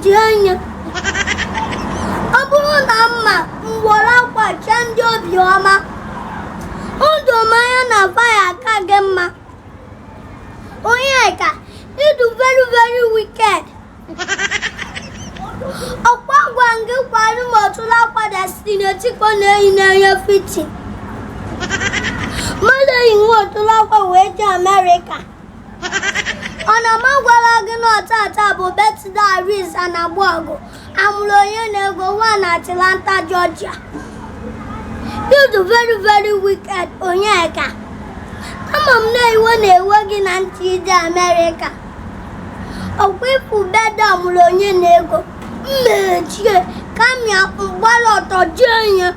jee ọ bụrụ na mma mgbọrọ akwa chee ndị obiọma ndụmanya na faya aka gị mma Onyeka ịdụ very wicked ọkwa gwa gị kwara m ọtụrụ akwa Destiny Etiko na-eyi na-enye fitin mmadụ eyi nwa ọtụrụ akwa wee jee Amerịka ọ na m gwara gị na ọtata bụ Betida Aris Anagbago amụrụ onye na-ego nwa na Atlanta, Georgia. Ịdụ very wicked Onyeka ama m na iwe na-ewe gị na ntị ije Amerịka ọkwa ịpụ beda amụrụ onye na-ego mmechie kamịa mgbara ọtọ jee nye